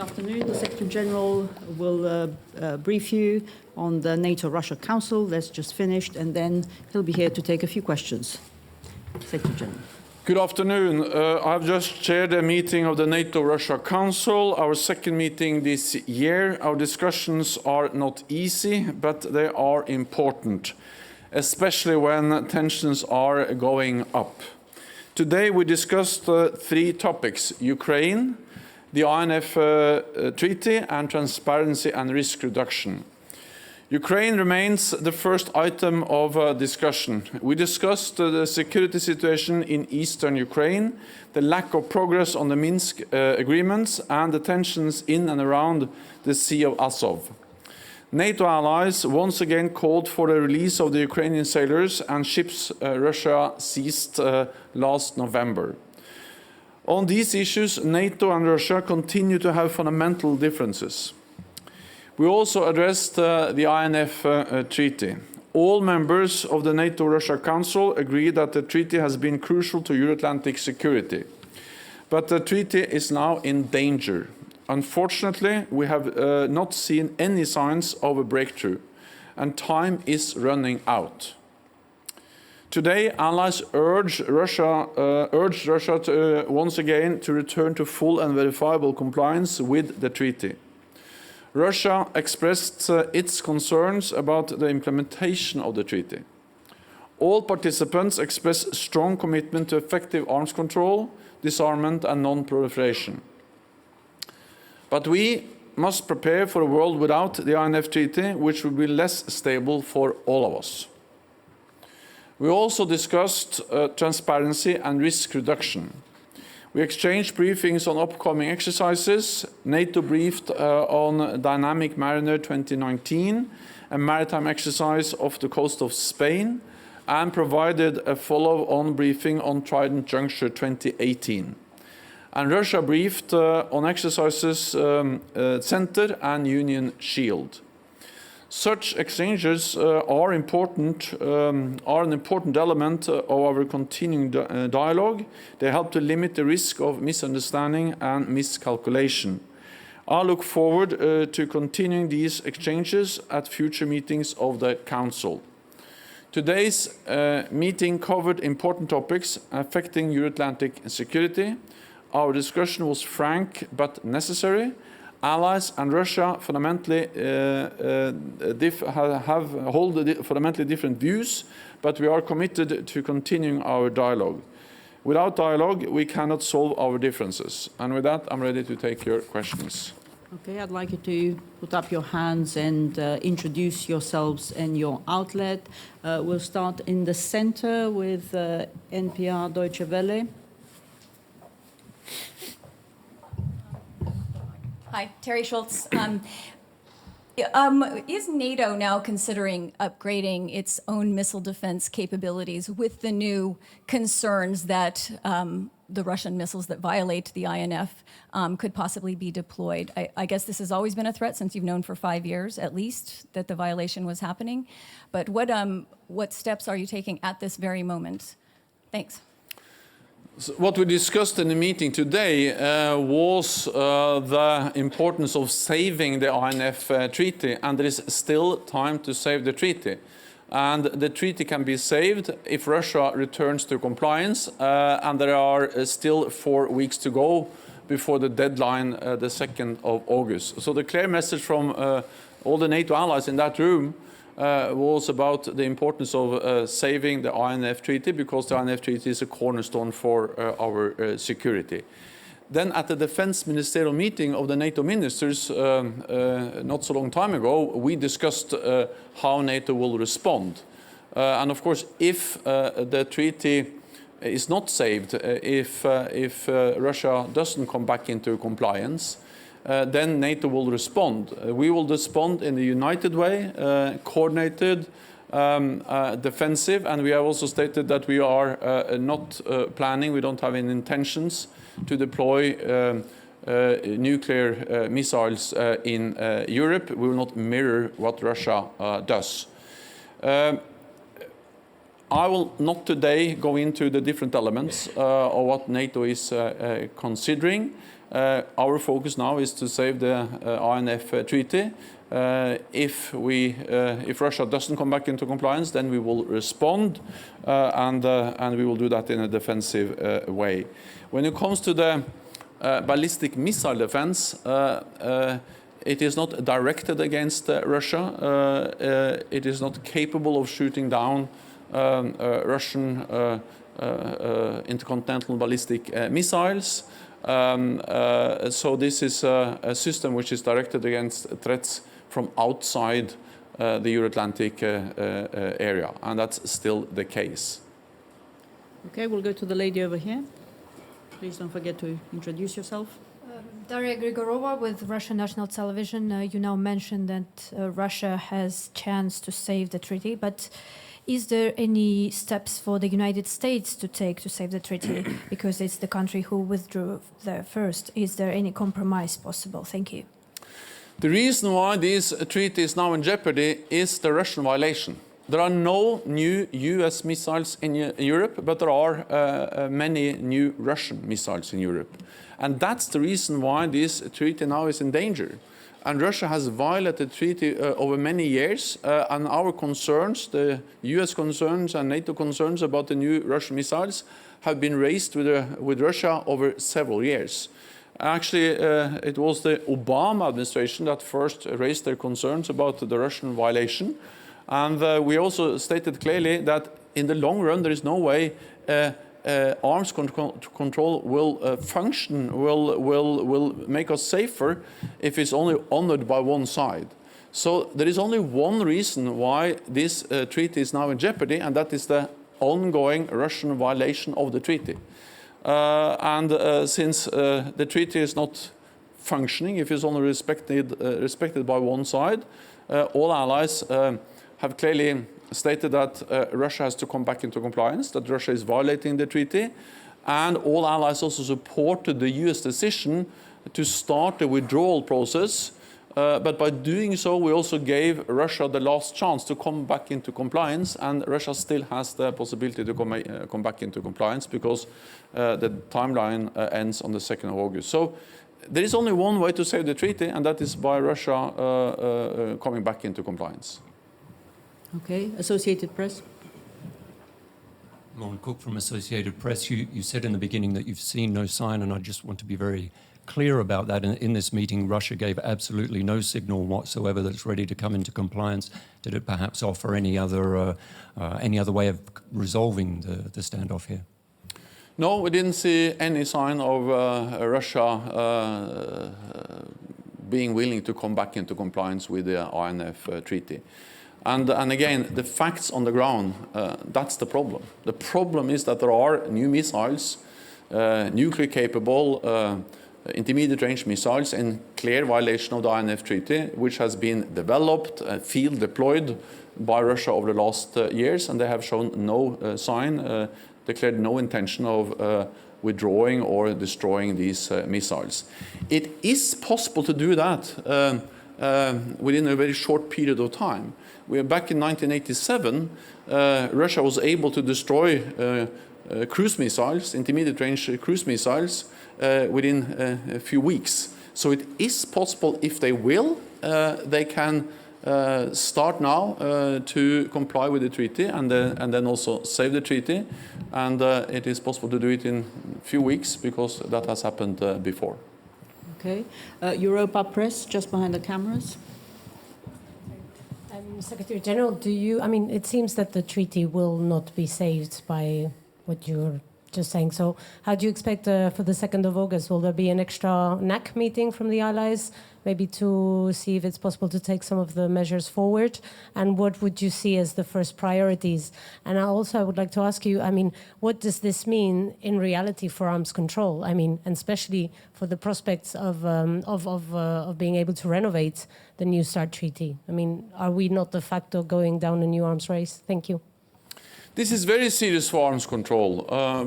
afternoon. The Secretary General will brief you on the NATO-Russia Council. That's just finished, and then he'll be here to take a few questions. Secretary General. Good afternoon. I've just chaired a meeting of the NATO-Russia Council, our second meeting this year. Our discussions are not easy, but they are important, especially when tensions are going up. Today we discussed three topics: Ukraine, the INF Treaty, and transparency and risk reduction. Ukraine remains the first item of discussion. We discussed the security situation in eastern Ukraine, the lack of progress on the Minsk agreements, and the tensions in and around the Sea of Azov. NATO allies once again called for the release of the Ukrainian sailors and ships Russia seized last November. On these issues, NATO and Russia continue to have fundamental differences. We also addressed the INF Treaty. All members of the NATO-Russia Council agree that the treaty has been crucial to Euro-Atlantic security. But the treaty is now in danger. Unfortunately, we have not seen any signs of a breakthrough, and time is running out. Today, allies urged Russia to, once again to return to full and verifiable compliance with the treaty. Russia expressed its concerns about the implementation of the treaty. All participants expressed strong commitment to effective arms control, disarmament and non-proliferation. But we must prepare for a world without the INF Treaty, which will be less stable for all of us. We also discussed transparency and risk reduction. We exchanged briefings on upcoming exercises. NATO briefed on Dynamic Mariner 2019, a maritime exercise off the coast of Spain, and provided a follow-on briefing on Trident Juncture 2018. And Russia briefed on exercises Center and Union Shield. Such exchanges are an important element of our continuing dialogue. They help to limit the risk of misunderstanding and miscalculation. I look forward to continuing these exchanges at future meetings of the Council. Today's meeting covered important topics affecting Euro-Atlantic security. Our discussion was frank but necessary. Allies and Russia fundamentally hold fundamentally different views, but we are committed to continuing our dialogue. Without dialogue, we cannot solve our differences. And with that, I'm ready to take your questions. Okay, I'd like you to put up your hands and introduce yourselves and your outlet. We'll start in the center with NPR Deutsche Welle. Hi, Terry Schultz. Is NATO now considering upgrading its own missile defense capabilities with the new concerns that the Russian missiles that violate the INF could possibly be deployed? I guess this has always been a threat since you've known for 5 years, at least, that the violation was happening. But what steps are you taking at this very moment? Thanks. So what we discussed in the meeting today was the importance of saving the INF Treaty, and there is still time to save the treaty. And the treaty can be saved if Russia returns to compliance, and there are still 4 weeks to go before the deadline, the 2nd of August. So the clear message from all the NATO allies in that room was about the importance of saving the INF Treaty, because the INF Treaty is a cornerstone for our security. Then at the defense ministerial meeting of the NATO ministers not so long time ago, we discussed how NATO will respond. And of course, if the treaty is not saved, if Russia doesn't come back into compliance, then NATO will respond. We will respond in a united way, coordinated, defensive, and we have also stated that we are not planning, we don't have any intentions to deploy nuclear missiles in Europe. We will not mirror what Russia does. I will not today go into the different elements of what NATO is considering. Our focus now is to save the INF treaty. If Russia doesn't come back into compliance, then we will respond, and we will do that in a defensive way. When it comes to the ballistic missile defense, it is not directed against Russia. It is not capable of shooting down Russian intercontinental ballistic missiles. So this is a system which is directed against threats from outside the Euro-Atlantic area, and that's still the case. Okay, we'll go to the lady over here. Please don't forget to introduce yourself. Daria Grigorova with Russian National Television. You now mentioned that Russia has chance to save the treaty, but is there any steps for the United States to take to save the treaty? Because it's the country who withdrew there first. Is there any compromise possible? Thank you. The reason why this treaty is now in jeopardy is the Russian violation. There are no new US missiles in Europe, but there are many new Russian missiles in Europe. And that's the reason why this treaty now is in danger. And Russia has violated the treaty over many years, and our concerns, the US concerns and NATO concerns about the new Russian missiles, have been raised with Russia over several years. Actually, it was the Obama administration that first raised their concerns about the Russian violation. And we also stated clearly that in the long run, there is no way arms control will function, will make us safer if it's only honored by one side. So there is only one reason why this treaty is now in jeopardy, and that is the ongoing Russian violation of the treaty. Since the treaty is not functioning, if it's only respected by one side, all allies have clearly stated that Russia has to come back into compliance, that Russia is violating the treaty, and all allies also supported the US decision to start the withdrawal process. But by doing so, we also gave Russia the last chance to come back into compliance, and Russia still has the possibility to come back into compliance because the timeline ends on the 2nd of August. So there is only one way to save the treaty, and that is by Russia coming back into compliance. Okay, Associated Press. Lauren Cook from Associated Press. You said in the beginning that you've seen no sign, and I just want to be very clear about that. In this meeting, Russia gave absolutely no signal whatsoever that it's ready to come into compliance. Did it perhaps offer any other way of resolving the standoff here? No, we didn't see any sign of Russia being willing to come back into compliance with the INF treaty. And again, the facts on the ground, that's the problem. The problem is that there are new missiles, nuclear capable, intermediate range missiles in clear violation of the INF treaty, which has been developed, field deployed by Russia over the last years, and they have shown no sign, declared no intention of withdrawing or destroying these missiles. It is possible to do that within a very short period of time. Back in 1987, Russia was able to destroy cruise missiles, intermediate range cruise missiles, within a few weeks. So it is possible, if they will, they can start now to comply with the treaty and then also save the treaty. And it is possible to do it in a few weeks because that has happened before. Okay, Europa Press, just behind the cameras. Secretary General, it seems that the treaty will not be saved by what you're just saying. So how do you expect for the 2nd of August? Will there be an extra NAC meeting from the allies, maybe to see if it's possible to take some of the measures forward? And what would you see as the first priorities? And I would like to ask you, what does this mean in reality for arms control? And especially for the prospects of being able to renovate the New START treaty. Are we not de facto going down a new arms race? Thank you. This is very serious for arms control,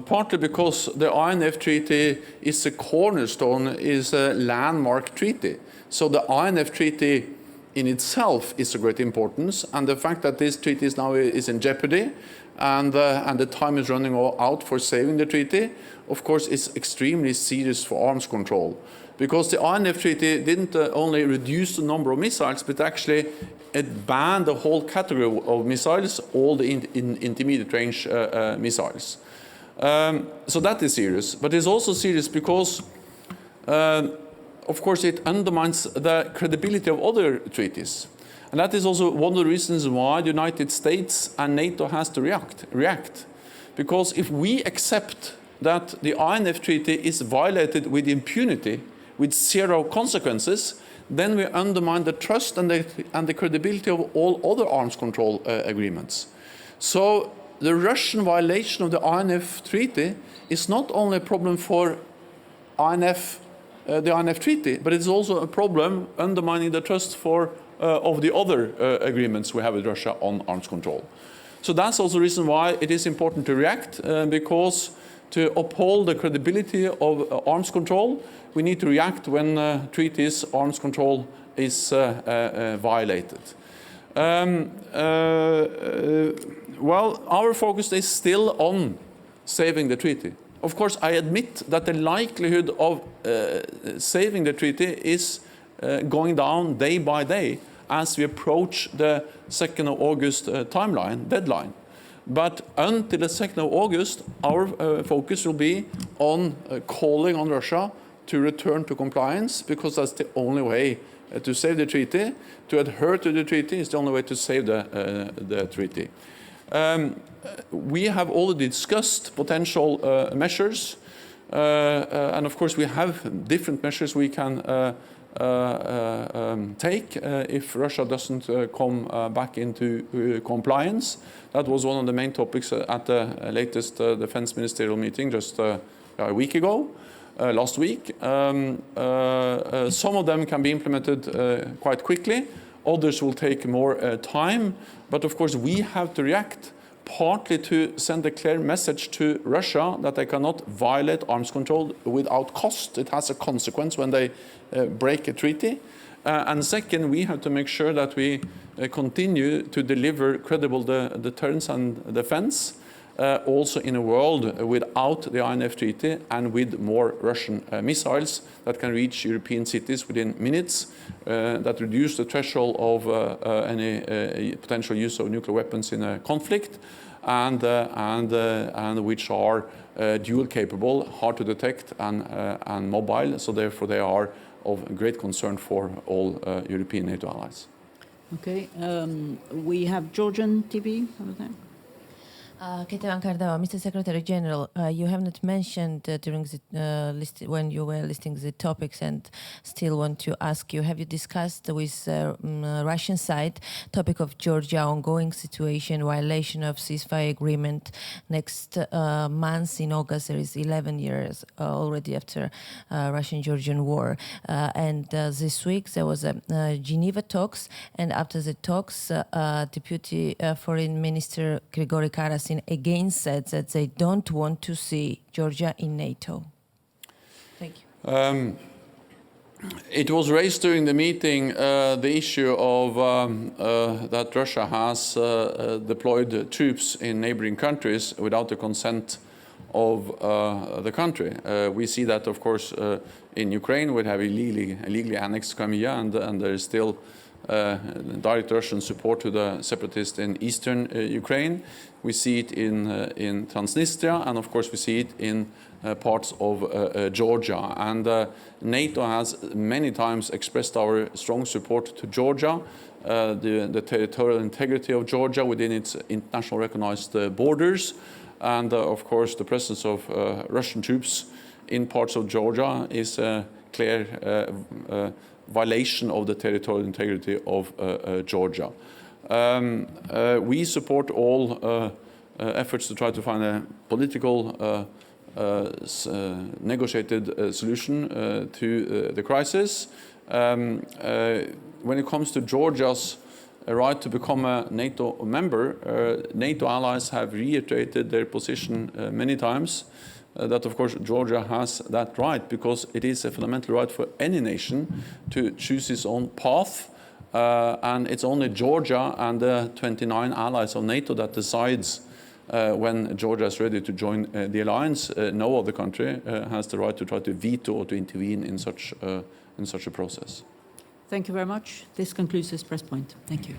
partly because the INF treaty is a cornerstone, is a landmark treaty. So the INF treaty in itself is of great importance, and the fact that this treaty is now in jeopardy and the time is running out for saving the treaty, of course, is extremely serious for arms control. Because the INF Treaty didn't only reduce the number of missiles, but actually it banned the whole category of missiles, all the intermediate range missiles. So that is serious. But it's also serious because, of course, it undermines the credibility of other treaties. And that is also one of the reasons why the United States and NATO has to react. Because if we accept that the INF Treaty is violated with impunity, with zero consequences, then we undermine the trust and the credibility of all other arms control agreements. So the Russian violation of the INF Treaty is not only a problem for the INF Treaty, but it's also a problem undermining the trust of the other agreements we have with Russia on arms control. So that's also the reason why it is important to react, because to uphold the credibility of arms control, we need to react when treaties arms control is violated. Well, our focus is still on saving the treaty. Of course, I admit that the likelihood of saving the treaty is going down day by day as we approach the 2nd of August deadline. But until the 2nd of August, our focus will be on calling on Russia to return to compliance, because that's the only way to save the treaty. To adhere to the treaty is the only way to save the treaty. We have already discussed potential measures, and of course we have different measures we can take if Russia doesn't come back into compliance. That was one of the main topics at the latest defense ministerial meeting just a week ago, last week. Some of them can be implemented quite quickly. Others will take more time. But of course, we have to react, partly to send a clear message to Russia that they cannot violate arms control without cost. It has a consequence when they break a treaty. And second, we have to make sure that we continue to deliver credible deterrence and defense, also in a world without the INF Treaty and with more Russian missiles that can reach European cities within minutes, that reduce the threshold of any potential use of nuclear weapons in a conflict, and which are dual capable, hard to detect, and mobile. So therefore, they are of great concern for all European NATO allies. Okay, we have Georgian TV over there. Ketevan Kardava, Mr. Secretary General, you have not mentioned during the when you were listing the topics, and still want to ask you, have you discussed with Russian side topic of Georgia ongoing situation, violation of ceasefire agreement? Next month in August, there is 11 years already after Russian-Georgian war. And this week there was a Geneva talks, and after the talks, Deputy Foreign Minister Grigory Karasin again said that they don't want to see Georgia in NATO. Thank you. It was raised during the meeting the issue of that Russia has deployed troops in neighboring countries without the consent of the country. We see that, of course, in Ukraine, we have illegally annexed Crimea, and there is still direct Russian support to the separatists in eastern Ukraine. We see it in Transnistria, and of course we see it in parts of Georgia. And NATO has many times expressed our strong support to Georgia, the territorial integrity of Georgia within its international recognized borders, and of course the presence of Russian troops in parts of Georgia is a clear violation of the territorial integrity of Georgia. We support all efforts to try to find a political negotiated solution to the crisis. When it comes to Georgia's right to become a NATO member, NATO allies have reiterated their position many times that, of course, Georgia has that right, because it is a fundamental right for any nation to choose its own path. And it's only Georgia and the 29 allies of NATO that decides when Georgia is ready to join the alliance, no other country has the right to try to veto or to intervene in such a process. Thank you very much. This concludes this press point. Thank you.